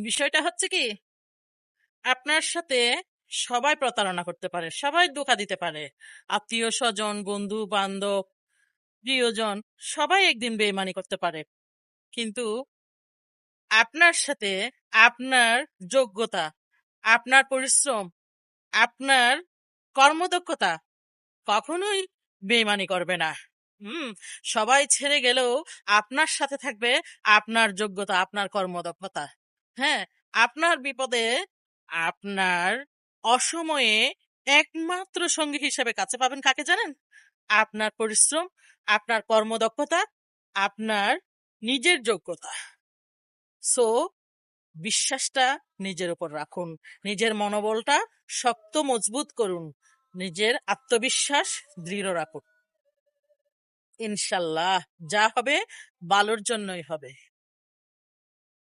বিষয়টা হচ্ছে কি, আপনার সাথে সবাই প্রতারণা করতে পারে, সবাই ধোঁকা দিতে পারে। আত্মীয় স্বজন, বন্ধু বান্ধব, প্রিয়জন, সবাই একদিন বেইমানি করতে পারে। কিন্তু আপনার সাথে আপনার যোগ্যতা, আপনার পরিশ্রম, আপনার কর্মদক্ষতা কখনোই বেইমানি করবে না। হুম। সবাই ছেড়ে গেলেও আপনার সাথে থাকবে আপনার যোগ্যতা, আপনার কর্মদক্ষতা। হ্যাঁ, আপনার বিপদে, আপনার অসময়ে একমাত্র সঙ্গী হিসেবে কাছে পাবেন কাকে জানেন? আপনার পরিশ্রম, আপনার কর্মদক্ষতা, আপনার নিজের যোগ্যতা। সো বিশ্বাসটা নিজের উপর রাখুন, নিজের মনোবলটা শক্ত মজবুত করুন, নিজের আত্মবিশ্বাস দৃঢ় রাখুন। ইনশাল্লাহ যা হবে ভালোর জন্যই হবে।